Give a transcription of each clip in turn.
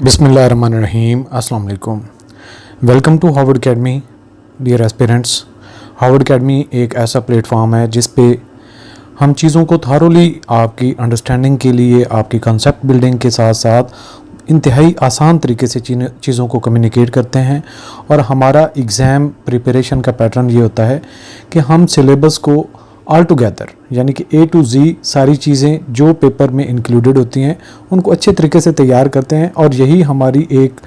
बिस्मिल्लाहिर्रहमानिर्रहीम अस्सलाम वालेकुम। Welcome to Harvard academy dear aspirants. Harvard academy एक ऐसा प्लेटफॉर्म है जिस पे हम चीज़ों को थारोली आपकी अंडरस्टैंडिंग के लिए, आपकी कंसेप्ट बिल्डिंग के साथ साथ इंतहाई आसान तरीके से चीज़ों को कम्युनिकेट करते हैं। और हमारा एग्ज़ाम प्रिपरेशन का पैटर्न ये होता है कि हम सिलेबस को ऑल टुगेदर यानी कि A to Z सारी चीज़ें जो पेपर में इंक्लूडेड होती हैं उनको अच्छे तरीके से तैयार करते हैं। और यही हमारी एक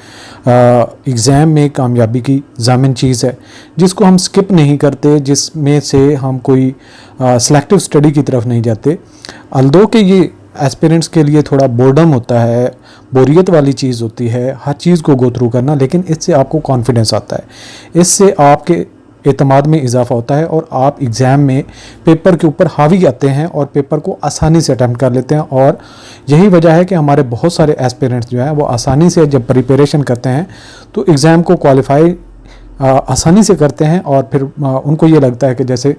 एग्ज़ाम में कामयाबी की ज़ामिन चीज़ है जिसको हम स्किप नहीं करते, जिसमें से हम कोई सेलेक्टिव स्टडी की तरफ नहीं जाते। अल्दो कि ये एस्पिरेंट्स के लिए थोड़ा बोर्डम होता है, बोरियत वाली चीज़ होती है हर चीज़ को गो थ्रू करना, लेकिन इससे आपको कॉन्फिडेंस आता है, इससे आपके एतमाद में इजाफा होता है और आप एग्ज़ाम में पेपर के ऊपर हावी आते हैं और पेपर को आसानी से अटैम्प्ट कर लेते हैं। और यही वजह है कि हमारे बहुत सारे एस्पिरेंट्स जो हैं वो आसानी से जब प्रिपरेशन करते हैं तो एग्ज़ाम को क्वालिफाई आसानी से करते हैं। और फिर उनको ये लगता है कि जैसे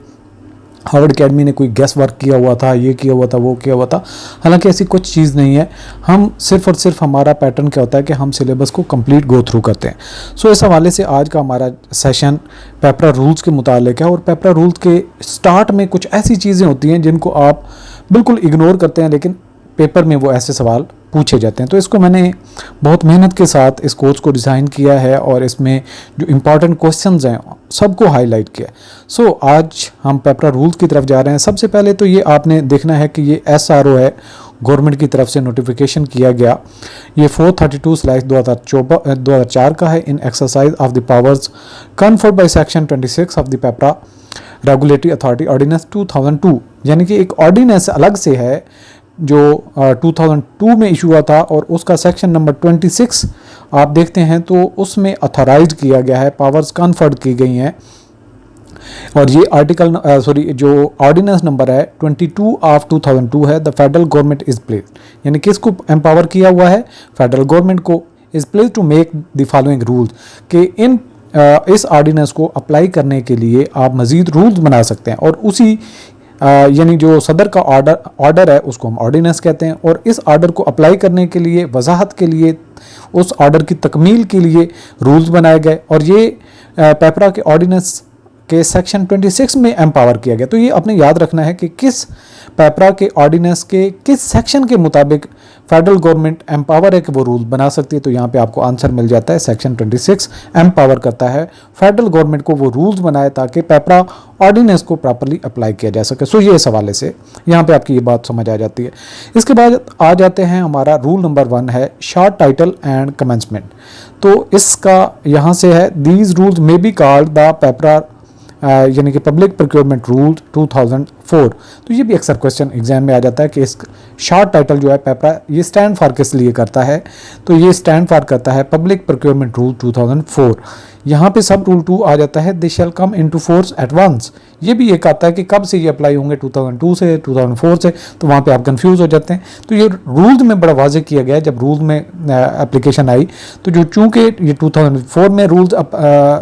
हार्वर्ड अकेडमी ने कोई गेस वर्क किया हुआ था, ये किया हुआ था, वो किया हुआ था। हालांकि ऐसी कुछ चीज़ नहीं है। हम सिर्फ़ और सिर्फ हमारा पैटर्न क्या होता है कि हम सिलेबस को कंप्लीट गो थ्रू करते हैं। सो इस हवाले से आज का हमारा सेशन पेपरा रूल्स के मुतालिक है। और पेपरा रूल्स के स्टार्ट में कुछ ऐसी चीज़ें होती हैं जिनको आप बिल्कुल इग्नोर करते हैं, लेकिन पेपर में वो ऐसे सवाल पूछे जाते हैं। तो इसको मैंने बहुत मेहनत के साथ इस कोर्स को डिज़ाइन किया है और इसमें जो इम्पॉर्टेंट क्वेश्चंस हैं सबको हाईलाइट किया है। सो आज हम पेपरा रूल्स की तरफ जा रहे हैं। सबसे पहले तो ये आपने देखना है कि ये SRO है, गवर्नमेंट की तरफ से नोटिफिकेशन किया गया। ये 432/2004 का है। In exercise of the powers conferred by section 26 of the PPRA regulatory authority ordinance 2002, यानी कि एक ऑर्डिनेंस अलग से है जो 2002 में इशू हुआ था और उसका सेक्शन नंबर 26 आप देखते हैं तो उसमें अथॉराइज किया गया है, पावर्स कन्फर्ड की गई हैं। और ये जो ऑर्डिनेंस नंबर है 22 ऑफ 2002 है। The federal government is place, यानी किसको एम्पावर किया हुआ है? फेडरल गवर्नमेंट को। Is place to make the following rules, कि इस ऑर्डिनेंस को अप्लाई करने के लिए आप मजीद रूल्स बना सकते हैं। और उसी यानी जो सदर का ऑर्डर है उसको हम ऑर्डिनेंस कहते हैं। और इस ऑर्डर को अप्लाई करने के लिए, वजाहत के लिए, उस ऑर्डर की तकमील के लिए रूल्स बनाए गए। और ये पेपरा के ऑर्डिनेंस के सेक्शन 26 में एम्पावर किया गया। तो ये आपने याद रखना है कि किस पेपरा के ऑर्डिनेंस के किस सेक्शन के मुताबिक फेडरल गवर्नमेंट एम्पावर है कि वो रूल्स बना सकती है। तो यहाँ पे आपको आंसर मिल जाता है, सेक्शन 26 एम्पावर करता है फेडरल गवर्नमेंट को वो रूल्स बनाए ताकि पेपरा ऑर्डिनेंस को प्रॉपर्ली अप्लाई किया जा सके। सो ये इस हवाले से यहाँ पे आपकी ये बात समझ आ जाती है। इसके बाद आ जाते हैं, हमारा रूल नंबर 1 है शॉर्ट टाइटल एंड कमेंसमेंट। तो इसका यहाँ से है, these rules may be called the PPRA यानी कि पब्लिक प्रोक्योरमेंट रूल 2004। तो ये भी अक्सर क्वेश्चन एग्जाम में आ जाता है कि इस शॉर्ट टाइटल जो है पेपरा ये स्टैंड फॉर किस लिए करता है? तो ये स्टैंड फॉर करता है पब्लिक प्रोक्योरमेंट रूल 2004। यहाँ पे सब रूल 2 आ जाता है, they shall come into force at once. ये भी एक आता है कि कब से ये अप्लाई होंगे, 2002 से, 2004 से। तो वहाँ पे आप कंफ्यूज हो जाते हैं। तो ये रूल्स में बड़ा वाज़ेह किया गया है। जब रूल में एप्लीकेशन आई तो जो चूँकि ये 2004 में रूल्स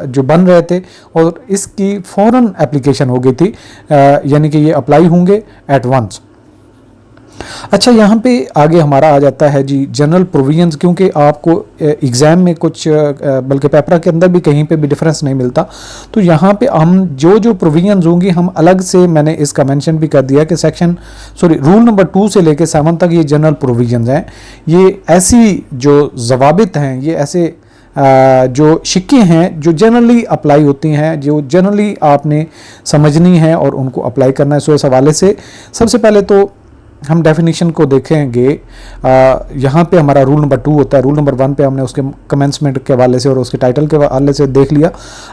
जो बन रहे थे और इसकी फ़ौरन एप्लीकेशन हो गई थी, यानी कि ये अप्लाई होंगे एट वंस। अच्छा, यहाँ पे आगे हमारा आ जाता है जी जनरल प्रोविजंस, क्योंकि आपको एग्ज़ाम में कुछ बल्कि पेपरा के अंदर भी कहीं पे भी डिफरेंस नहीं मिलता। तो यहाँ पे हम जो प्रोविजंस होंगी हम अलग से, मैंने इसका मेंशन भी कर दिया कि रूल नंबर 2 से लेके 7 तक ये जनरल प्रोविजंस हैं। ये ऐसी जो ज़वाबित हैं, ये ऐसे जो शिक्के हैं जो जनरली अप्लाई होती हैं, जो जनरली आपने समझनी है और उनको अप्लाई करना है। सो इस हवाले से सबसे पहले तो हम डेफिनेशन को देखेंगे। यहाँ पे हमारा रूल नंबर 2 होता है। रूल नंबर 1 पे हमने उसके कमेंसमेंट के हवाले से और उसके टाइटल के हवाले से देख लिया।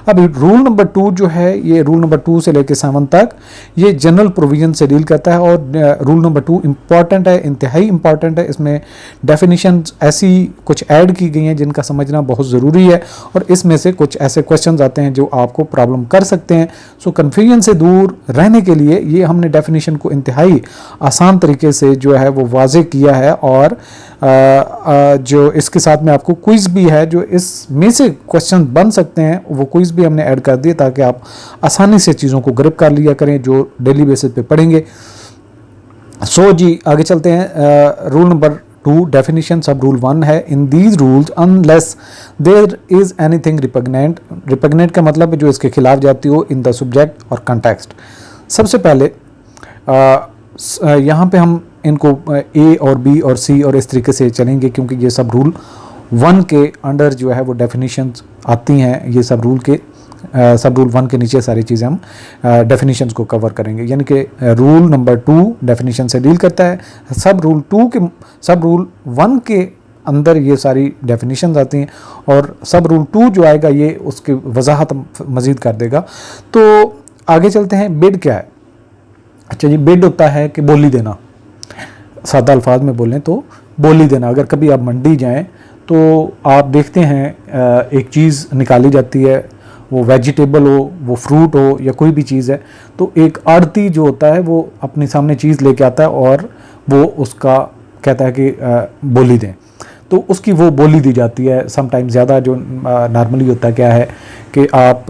अब रूल नंबर 2 जो है, ये रूल नंबर 2 से लेकर 7 तक ये जनरल प्रोविजन से डील करता है। और रूल नंबर 2 इम्पॉर्टेंट है, इंतहाई इम्पॉर्टेंट है। इसमें डेफिनेशन ऐसी कुछ ऐड की गई हैं जिनका समझना बहुत ज़रूरी है। और इसमें से कुछ ऐसे क्वेश्चन आते हैं जो आपको प्रॉब्लम कर सकते हैं। सो कन्फ्यूजन से दूर रहने के लिए ये हमने डेफिनेशन को इंतहाई आसान तरीके से जो है वो वाज़ेह किया है। और जो इसके साथ में आपको क्विज भी है, जो इसमें से क्वेश्चन बन सकते हैं वो क्विज भी हमने ऐड कर दिए ताकि आप आसानी से चीज़ों को ग्रिप कर लिया करें जो डेली बेसिस पे पढ़ेंगे। सो जी आगे चलते हैं। Rule number 2 definition sub rule 1 है, in these rules unless there is anything repugnant, repugnant का मतलब है जो इसके खिलाफ जाती हो, इन द सब्जेक्ट और कंटेक्स्ट। सबसे पहले यहाँ पे हम इनको ए और बी और सी और इस तरीके से चलेंगे, क्योंकि ये सब रूल 1 के अंडर जो है वो डेफिनेशंस आती हैं। ये सब रूल के सब रूल 1 के नीचे सारी चीज़ें हम डेफिनेशंस को कवर करेंगे, यानी कि रूल नंबर 2 डेफिनेशन से डील करता है, सब रूल 1 के अंदर ये सारी डेफिनेशंस आती हैं, और सब रूल 2 जो आएगा ये उसकी वजाहत मज़ीद कर देगा। तो आगे चलते हैं, बिड क्या है। अच्छा जी, बिड होता है कि बोली देना, सादा अल्फाज में बोलें तो बोली देना। अगर कभी आप मंडी जाएं तो आप देखते हैं एक चीज़ निकाली जाती है, वो वेजिटेबल हो, वो फ्रूट हो या कोई भी चीज़ है, तो एक आड़ती जो होता है वो अपने सामने चीज़ लेके आता है और वो उसका कहता है कि बोली दें, तो उसकी वो बोली दी जाती है। समटाइम ज़्यादा जो नॉर्मली होता है क्या है कि आप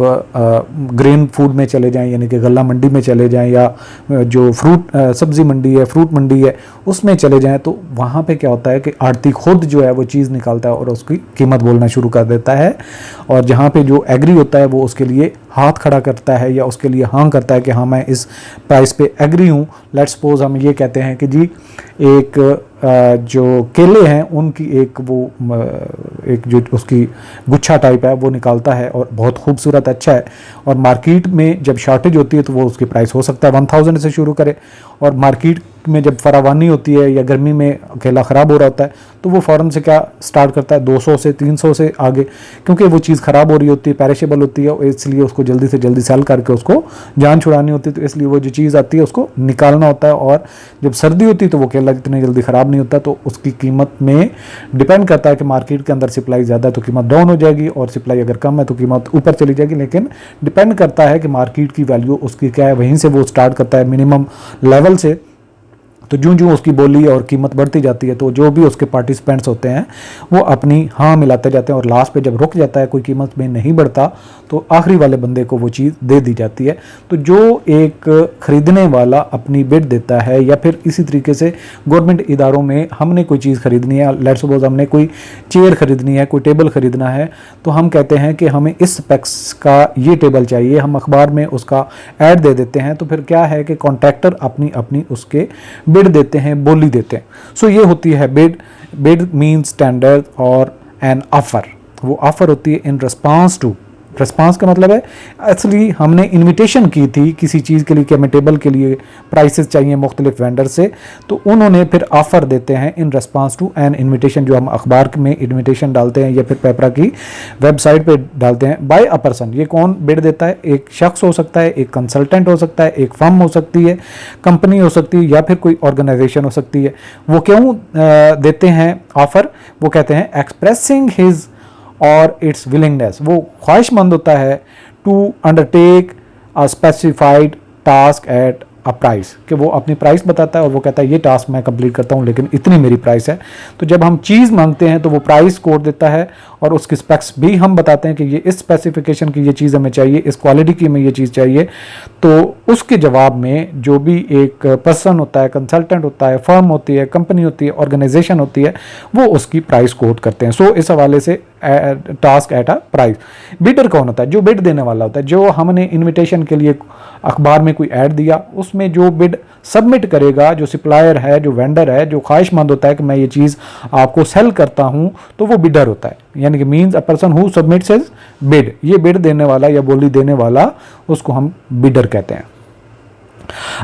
ग्रेन फूड में चले जाएं, यानी कि गल्ला मंडी में चले जाएं, या जो फ्रूट सब्ज़ी मंडी है, फ्रूट मंडी है, उसमें चले जाएं, तो वहाँ पे क्या होता है कि आड़ती खुद जो है वो चीज़ निकालता है और उसकी कीमत बोलना शुरू कर देता है, और जहाँ पे जो एग्री होता है वो उसके लिए हाथ खड़ा करता है या उसके लिए हाँ करता है कि हाँ मैं इस प्राइस पे एग्री हूँ। लेट्स सपोज हम ये कहते हैं कि जी एक जो केले हैं उनकी एक जो उसकी गुच्छा टाइप है वो निकालता है और बहुत खूबसूरत अच्छा है, और मार्केट में जब शॉर्टेज होती है तो वो उसकी प्राइस हो सकता है 1000 से शुरू करे, और मार्केट में जब फरावानी होती है या गर्मी में केला ख़राब हो रहा होता है तो वो फ़ौरन से क्या स्टार्ट करता है 200 से 300 से आगे, क्योंकि वो चीज़ ख़राब हो रही होती है, पेरिशेबल होती है, इसलिए उसको जल्दी से जल्दी सेल करके उसको जान छुड़ानी होती है, तो इसलिए वो जो चीज़ आती है उसको निकालना होता है। और जब सर्दी होती है तो वो केला इतनी जल्दी ख़राब नहीं होता, तो उसकी कीमत में डिपेंड करता है कि मार्केट के अंदर सप्लाई ज़्यादा है तो कीमत डाउन हो जाएगी, और सप्लाई अगर कम है तो कीमत ऊपर चली जाएगी। लेकिन डिपेंड करता है कि मार्केट की वैल्यू उसकी क्या है, वहीं से वो स्टार्ट करता है मिनिमम लेवल से। तो जो उसकी बोली और कीमत बढ़ती जाती है तो जो भी उसके पार्टिसिपेंट्स होते हैं वो अपनी हाँ मिलाते जाते हैं, और लास्ट पे जब रुक जाता है, कोई कीमत में नहीं बढ़ता, तो आखिरी वाले बंदे को वो चीज़ दे दी जाती है। तो जो एक ख़रीदने वाला अपनी बिड देता है, या फिर इसी तरीके से गवर्नमेंट इदारों में हमने कोई चीज़ ख़रीदनी है, लेट्स सपोज हमने कोई चेयर ख़रीदनी है, कोई टेबल ख़रीदना है, तो हम कहते हैं कि हमें इस स्पेक्स का ये टेबल चाहिए, हम अखबार में उसका ऐड दे देते हैं, तो फिर क्या है कि कॉन्ट्रैक्टर अपनी अपनी उसके बिड देते हैं, बोली देते हैं। सो ये होती है बिड। बिड मीन्स टेंडर और एन ऑफर, वो ऑफर होती है इन रिस्पांस टू। रिस्पांस का मतलब है एक्चुअली हमने इनविटेशन की थी किसी चीज़ के लिए कि हमें टेबल के लिए प्राइसेस चाहिए मुख्तलिफ वेंडर से, तो उन्होंने फिर ऑफ़र देते हैं in response to an invitation, जो हम अखबार में इनविटेशन डालते हैं या फिर पेपरा की वेबसाइट पे डालते हैं, बाय अ पर्सन। ये कौन बिड देता है? एक शख्स हो सकता है, एक कंसल्टेंट हो सकता है, एक फर्म हो सकती है, कंपनी हो सकती है, या फिर कोई ऑर्गेनाइजेशन हो सकती है। वो क्यों देते हैं ऑफ़र? वो कहते हैं एक्सप्रेसिंग हिज और इट्स विलिंगनेस, वो ख्वाहिशमंद होता है to undertake a specified task at a price, कि वो अपनी प्राइस बताता है और वो कहता है ये टास्क मैं कंप्लीट करता हूँ लेकिन इतनी मेरी प्राइस है। तो जब हम चीज़ मांगते हैं तो वो प्राइस कोड देता है और उसकी स्पेक्स भी हम बताते हैं कि ये इस स्पेसिफिकेशन की ये चीज़ हमें चाहिए, इस क्वालिटी की हमें ये चीज़ चाहिए। तो उसके जवाब में जो भी एक पर्सन होता है, कंसल्टेंट होता है, फर्म होती है, कंपनी होती है, ऑर्गेनाइजेशन होती है, वो उसकी प्राइस कोड करते हैं। सो इस हवाले से task at a price. Bidder कौन होता है? जो बिड देने वाला होता है। जो हमने इनविटेशन के लिए अखबार में कोई ऐड दिया, उसमें जो बिड सबमिट करेगा, जो सप्लायर है, जो वेंडर है, जो ख्वाहिशमंद होता है कि मैं ये चीज़ आपको सेल करता हूँ, तो वो बिडर होता है। यानी कि means a person who submits his bid. ये बिड देने वाला या बोली देने वाला, उसको हम बिडर कहते हैं।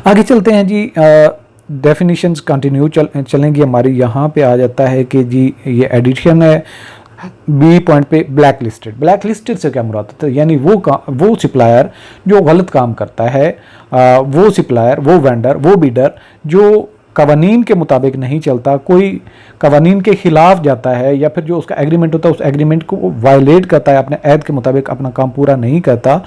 आगे चलते हैं जी, डेफिनेशंस कंटिन्यू चलेंगी हमारी। यहाँ पे आ जाता है कि जी ये एडिशन है बी पॉइंट पे ब्लैक लिस्टेड। ब्लैक लिस्टेड से क्या मुराद है? यानी वो सप्लायर जो गलत काम करता है, वो सप्लायर, वो वेंडर, वो बिडर जो कवानीन के मुताबिक नहीं चलता, कोई कवानीन के खिलाफ जाता है, या फिर जो उसका एग्रीमेंट होता है उस एग्रीमेंट को वायलेट करता है, अपने ऐद के मुताबिक अपना काम पूरा नहीं करता,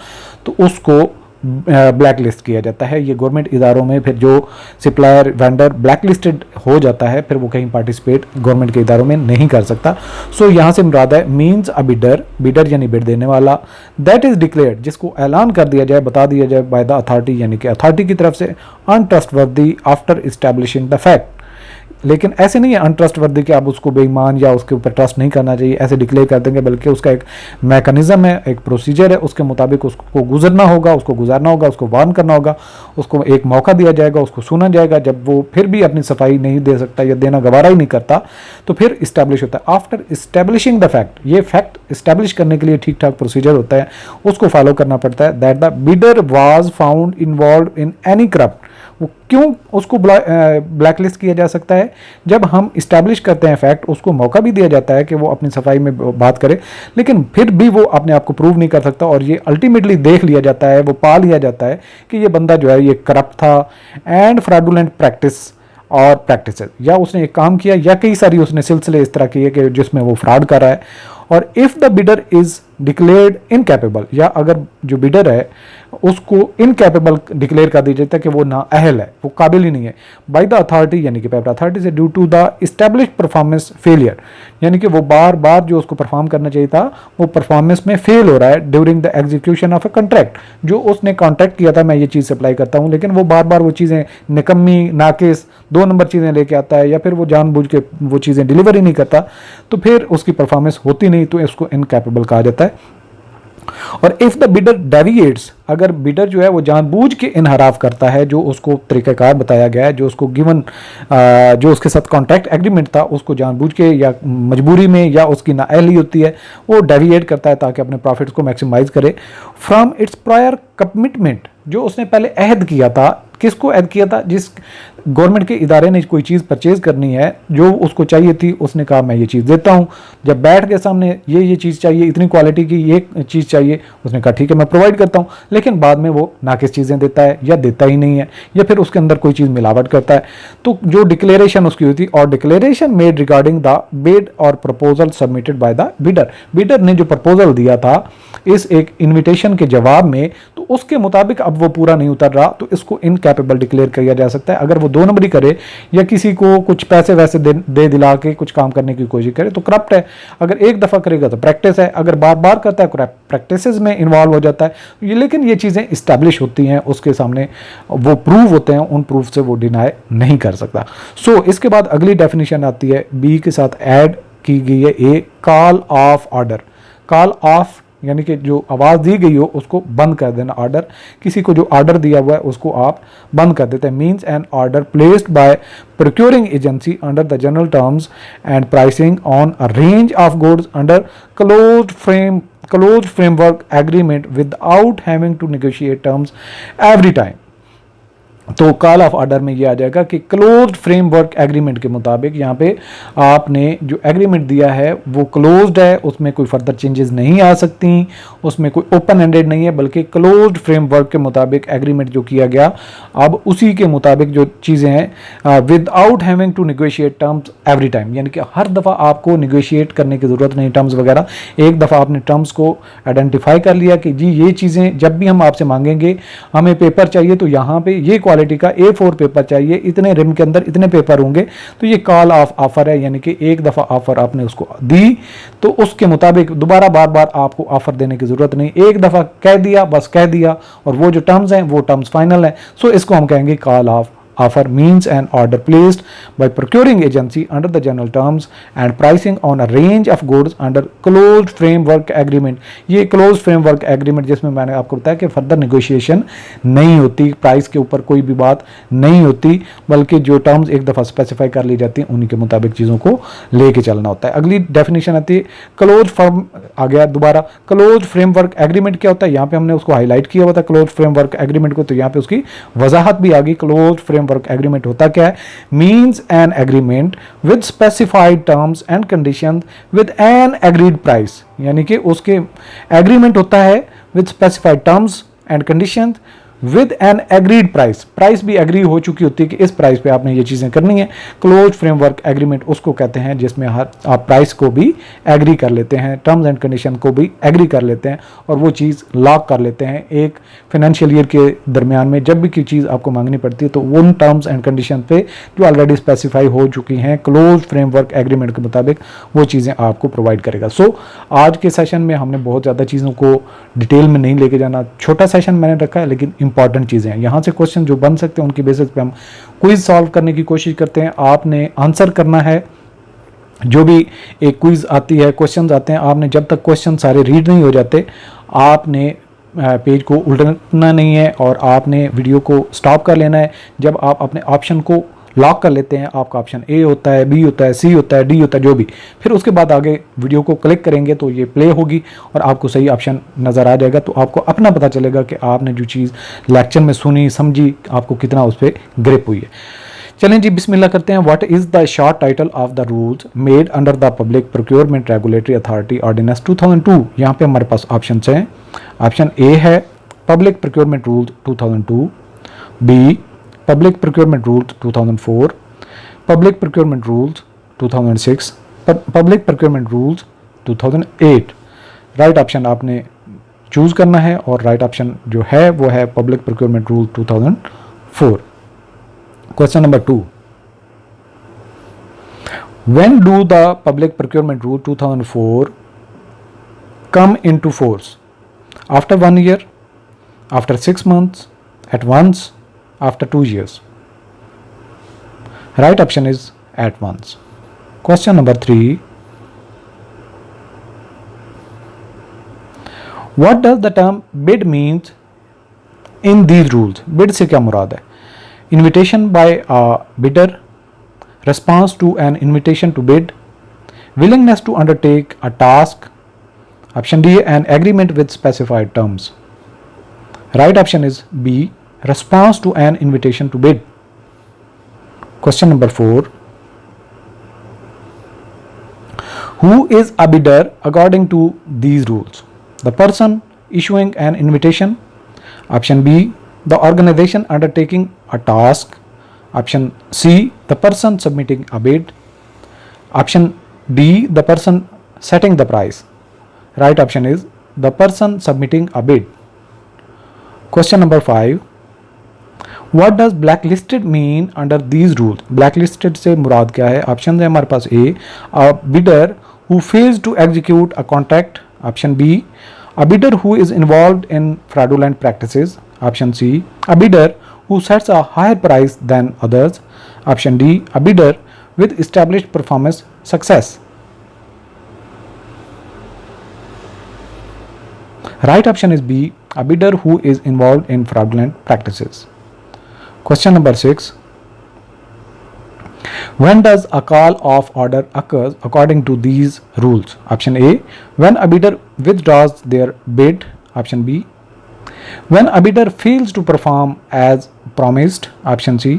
तो उसको ब्लैक लिस्ट किया जाता है। ये गवर्नमेंट इदारों में फिर जो सप्लायर वेंडर ब्लैक लिस्टेड हो जाता है, फिर वो कहीं पार्टिसिपेट गवर्नमेंट के इदारों में नहीं कर सकता। सो यहाँ से मुराद है मीन्स अ बिडर, बिडर यानी बिड देने वाला, दैट इज डिक्लेयर्ड, जिसको ऐलान कर दिया जाए, बता दिया जाए बाय द अथॉरिटी, यानी कि अथॉरिटी की तरफ से, अनट्रस्टवर्दी आफ्टर इस्टेब्लिशिंग द फैक्ट। लेकिन ऐसे नहीं है अनट्रस्टवर्दी कि आप उसको बेईमान या उसके ऊपर ट्रस्ट नहीं करना चाहिए ऐसे डिक्लेयर कर देंगे, बल्कि उसका एक मैकेनिज्म है, एक प्रोसीजर है, उसके मुताबिक उसको गुजरना होगा, उसको गुजारना होगा, उसको वार्न करना होगा, उसको एक मौका दिया जाएगा, उसको सुना जाएगा। जब वो फिर भी अपनी सफाई नहीं दे सकता या देना गवारा ही नहीं करता तो फिर इस्टेब्लिश होता है। आफ्टर इस्टेब्लिशिंग द फैक्ट, ये फैक्ट इस्टेब्लिश करने के लिए ठीक ठाक प्रोसीजर होता है, उसको फॉलो करना पड़ता है। That the bidder was found involve in any corrupt, वो क्यों उसको ब्लैकलिस्ट किया जा सकता है? जब हम इस्टेब्लिश करते हैं फैक्ट, उसको मौका भी दिया जाता है कि वो अपनी सफाई में बात करे, लेकिन फिर भी वो अपने आप को प्रूव नहीं कर सकता और ये अल्टीमेटली देख लिया जाता है, वो पा लिया जाता है कि ये बंदा जो है ये करप्ट था एंड फ्रॉडुलेंट प्रैक्टिस, या उसने एक काम किया या कई सारी उसने सिलसिले इस तरह किए कि जिसमें वो फ्रॉड कर रहा है। और if the bidder is declared incapable, या अगर जो बिडर है उसको इनकैपेबल डिक्लेयर कर दिया जाता है कि वो ना अहल है, वो काबिल ही नहीं है, बाय द अथॉरिटी यानी कि पेपरा अथॉरिटी से, due to the establish performance failure, यानी कि वो बार बार जो उसको परफॉर्म करना चाहिए था वो परफॉर्मेंस में फेल हो रहा है during the execution of a contract. जो उसने कॉन्ट्रैक्ट किया था मैं ये चीज़ सप्लाई करता हूँ, लेकिन वो बार बार वो चीज़ें निकम्मी, नाकिस, 2 नंबर चीज़ें लेके आता है, या फिर वो जानबूझ के वो चीज़ें डिलीवर ही नहीं करता, तो फिर उसकी परफॉर्मेंस होती नहीं, तो इसको इनकैपेबल कहा जाता है। और इफ द बिडर डेविएट्स, अगर बिडर जो है वो जानबूझ के इनहराफ करता है, जो उसको तरीक़ाकार बताया गया है, जो उसको गिवन जो उसके साथ कॉन्ट्रैक्ट एग्रीमेंट था उसको जानबूझ के या मजबूरी में या उसकी नाअहली होती है, वो डेविएट करता है ताकि अपने प्रॉफिट्स को मैक्सिमाइज करे फ्रॉम इट्स प्रायर कमिटमेंट, जो उसने पहले अहद किया था। किसको अहद किया था? जिस गवर्नमेंट के इदारे ने कोई चीज़ परचेज करनी है, जो उसको चाहिए थी, उसने कहा मैं ये चीज़ देता हूँ। जब बैठ के सामने ये चीज़ चाहिए, इतनी क्वालिटी की ये चीज़ चाहिए, उसने कहा ठीक है मैं प्रोवाइड करता हूँ, लेकिन बाद में वो नाकिस चीज़ें देता है या देता ही नहीं है, या फिर उसके अंदर कोई चीज़ मिलावट करता है। तो जो डिक्लेरेशन उसकी हुई थी, और declaration made regarding the bid और proposal submitted by the bidder, bidder ने जो प्रपोजल दिया था इस एक इन्विटेशन के जवाब में, तो उसके मुताबिक अब वो पूरा नहीं उतर रहा, तो इसको इनकैपेबल डिक्लेयर किया जा सकता है। अगर वो 2 नंबरी करे या किसी को कुछ पैसे वैसे दे दिला के कुछ काम करने की कोशिश करे तो करप्ट है। अगर एक दफ़ा करेगा तो प्रैक्टिस है, अगर बार बार करता है प्रैक्टिसेस में इन्वॉल्व हो जाता है। लेकिन ये चीज़ें इस्टेब्लिश होती हैं, उसके सामने वो प्रूव होते हैं, उन प्रूफ से वो डिनाई नहीं कर सकता। सो इसके बाद अगली डेफिनेशन आती है, बी के साथ ऐड की गई है a, call off order. Call off यानी कि जो आवाज़ दी गई हो उसको बंद कर देना। ऑर्डर, किसी को जो ऑर्डर दिया हुआ है उसको आप बंद कर देते हैं। Means an order placed by procuring agency under the general terms and pricing on a range of goods under closed framework agreement without having to negotiate terms every time। तो कॉल ऑफ ऑर्डर में ये आ जाएगा कि closed framework agreement के मुताबिक, यहाँ पे आपने जो एग्रीमेंट दिया है वो क्लोज्ड है, उसमें कोई फर्दर चेंजेस नहीं आ सकती, उसमें कोई ओपन एंडेड नहीं है, बल्कि क्लोज्ड फ्रेमवर्क के मुताबिक एग्रीमेंट जो किया गया, अब उसी के मुताबिक जो चीज़ें हैं, without having to negotiate terms every time, यानी कि हर दफ़ा आपको निगोशिएट करने की ज़रूरत नहीं टर्म्स वगैरह। एक दफ़ा आपने टर्म्स को आइडेंटिफाई कर लिया कि जी ये चीज़ें जब भी हम आपसे मांगेंगे, हमें पेपर चाहिए तो यहाँ पे ये क्वालिटी का A4 पेपर चाहिए, इतने रिम के अंदर इतने पेपर होंगे, तो ये कॉल ऑफ ऑफर है। यानी कि एक दफ़ा ऑफर आपने उसको दी तो उसके मुताबिक दोबारा बार बार आपको ऑफर देने की ज़रूरत नहीं, एक दफ़ा कह दिया बस कह दिया, और वो जो टर्म्स हैं वो टर्म्स फाइनल है। सो इसको हम कहेंगे call of offer means an order placed by procuring agency under the general terms and pricing on a range of goods under closed framework agreement। ये closed framework agreement जिसमें मैंने आपको बताया कि फर्दर negotiation नहीं होती, प्राइस के ऊपर कोई भी बात नहीं होती, बल्कि जो टर्म्स एक दफ़ा स्पेसिफाई कर ली जाती हैं उन्हीं के मुताबिक चीज़ों को लेके चलना होता है। अगली डेफिनेशन आती है क्लोज फर्म, आ गया दोबारा क्लोज फ्रेमवर्क एग्रीमेंट क्या होता है, यहाँ पे हमने उसको हाईलाइट किया हुआ था क्लोज फ्रेमवर्क एग्रीमेंट को, तो यहाँ पे उसकी वजाहत भी आ गई। क्लोज फ्रेमवर्क एग्रीमेंट होता क्या है? Means an agreement with specified terms and conditions with N agreed price, यानी कि उसके एग्रीमेंट होता है with specified terms and conditions with N agreed price, price भी एग्री हो चुकी होती है कि इस प्राइस पे आपने ये चीज़ें करनी है। क्लोज फ्रेमवर्क एग्रीमेंट उसको कहते हैं जिसमें हर आप प्राइस को भी एग्री कर लेते हैं, टर्म्स एंड कंडीशन को भी एग्री कर लेते हैं, और वो चीज़ लॉक कर लेते हैं। एक फाइनेंशियल ईयर के दरमियान में जब भी कोई चीज़ आपको मांगनी पड़ती है तो उन टर्म्स एंड कंडीशन पे जो ऑलरेडी स्पेसिफाई हो चुकी हैं क्लोज फ्रेमवर्क एग्रीमेंट के मुताबिक वो चीज़ें आपको प्रोवाइड करेगा। सो आज के सेशन में हमने बहुत ज़्यादा चीज़ों को डिटेल में नहीं लेके जाना, छोटा सेशन मैंने रखा है लेकिन इंपॉर्टेंट चीज़ें हैं। यहाँ से क्वेश्चन जो बन सकते हैं उनकी बेसिस पे हम क्विज सॉल्व करने की कोशिश करते हैं। आपने आंसर करना है, जो भी एक क्विज आती है, क्वेश्चंस आते हैं, आपने जब तक क्वेश्चन सारे रीड नहीं हो जाते आपने पेज को उल्टना नहीं है और आपने वीडियो को स्टॉप कर लेना है। जब आप अपने ऑप्शन को लॉक कर लेते हैं, आपका ऑप्शन ए होता है, बी होता है, सी होता है, डी होता है, जो भी, फिर उसके बाद आगे वीडियो को क्लिक करेंगे तो ये प्ले होगी और आपको सही ऑप्शन नज़र आ जाएगा। तो आपको अपना पता चलेगा कि आपने जो चीज़ लेक्चर में सुनी समझी आपको कितना उस पर ग्रिप हुई है। चलें जी, बिस्मिल्लाह करते हैं। What is the short title of the rules made under the public procurement regulatory authority ordinance 2002। यहाँ पे हमारे पास ऑप्शन हैं। ऑप्शन ए है public procurement rules 2002, B public procurement rules 2004, public procurement rules 2006, public procurement rules 2008। Right option आपने चूज़ करना है और राइट ऑप्शन जो है वो है public procurement rule 2004। Question number 2. When do the Public Procurement Rule 2004 come into force? After 1 year, after 6 months, at once, after 2 years? Right option is at once. Question number 3. What does the term bid means in these rules? Bid से क्या मुराद है? Invitation by a bidder, response to an invitation to bid, willingness to undertake a task. Option D, an agreement with specified terms. Right option is B, response to an invitation to bid. Question number 4. Who is a bidder according to these rules? The person issuing an invitation. Option B, the organization undertaking a task. Option C, the person submitting a bid. Option D, the person setting the price. Right option is the person submitting a bid. Question number 5. What does blacklisted mean under these rules? Blacklisted से मुराद क्या है? Option है हमारे पास A, a bidder who fails to execute a contract. Option B, a bidder who is involved in fraudulent practices. Option C, a bidder who sets a higher price than others. Option D, a bidder with established performance success. Right option is B, a bidder who is involved in fraudulent practices. Question number 6. When does a call of order occurs according to these rules? Option A, when a bidder withdraws their bid. Option B, when a bidder fails to perform as promised. Option C,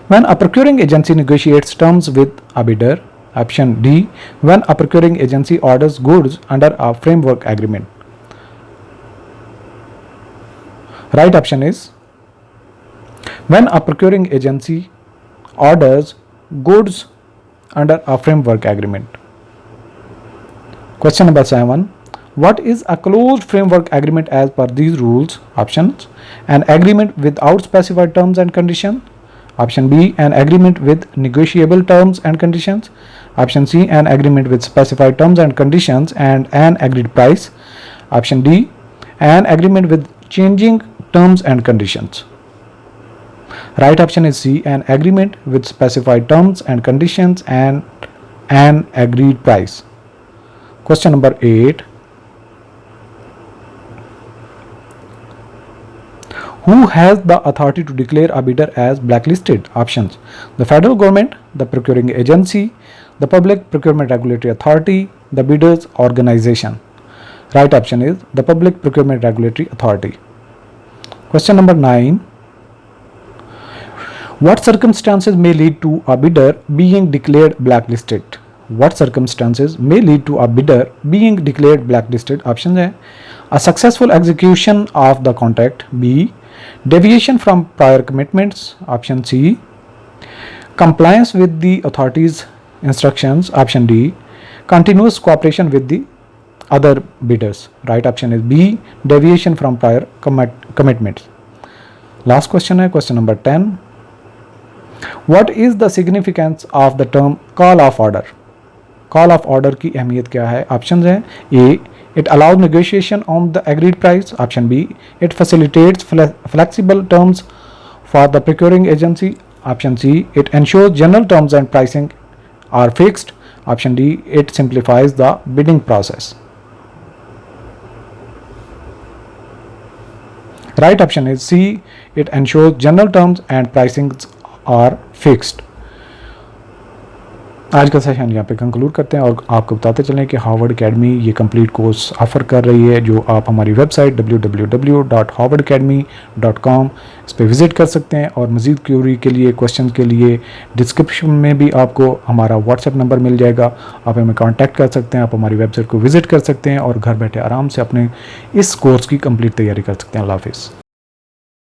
when a procuring agency negotiates terms with a bidder. Option D, when a procuring agency orders goods under a framework agreement. Right option is when a procuring agency orders goods under a framework agreement. Question number 7. What is a closed framework agreement as per these rules? Options: an agreement without specified terms and conditions. Option B, an agreement with negotiable terms and conditions. Option C, an agreement with specified terms and conditions and an agreed price. Option D, an agreement with changing terms and conditions. Right option is C, an agreement with specified terms and conditions and an agreed price. Question number 8. Who has the authority to declare a bidder as blacklisted? Options: the federal government, the procuring agency, the public procurement regulatory authority, the bidders organization. Right option is the public procurement regulatory authority. Question number 9. What circumstances may lead to a bidder being declared blacklisted? What circumstances may lead to a bidder being declared blacklisted? Options है: a successful execution of the contract. B, deviation from prior commitments. Option C, compliance with the authority's instructions. Option D, continuous cooperation with the other bidders. Right option is B, deviation from prior commitments. Last question है question number 10. What is the significance of the term call of order? Call of order की अहमियत क्या है? Options हैं: A, It allows negotiation on the agreed price. Option B, it facilitates flexible terms for the procuring agency. Option C, it ensures general terms and pricing are fixed. Option D, it simplifies the bidding process. Right option is C, it ensures general terms and pricings are fixed. आज का session यहाँ पे conclude करते हैं और आपको बताते चलें कि हार्वर्ड एकेडमी ये कंप्लीट कोर्स ऑफ़र कर रही है, जो आप हमारी वेबसाइट www.harvardacademy.com इस पर विज़िट कर सकते हैं। और मज़ीद क्यूरी के लिए, क्वेश्चन के लिए डिस्क्रिप्शन में भी आपको हमारा व्हाट्सएप नंबर मिल जाएगा, आप हमें कांटेक्ट कर सकते हैं। आप हमारी वेबसाइट को विज़िट कर सकते हैं और घर बैठे आराम से अपने इस कोर्स की कंप्लीट तैयारी कर सकते हैं। अल्लाह हाफ़िज़।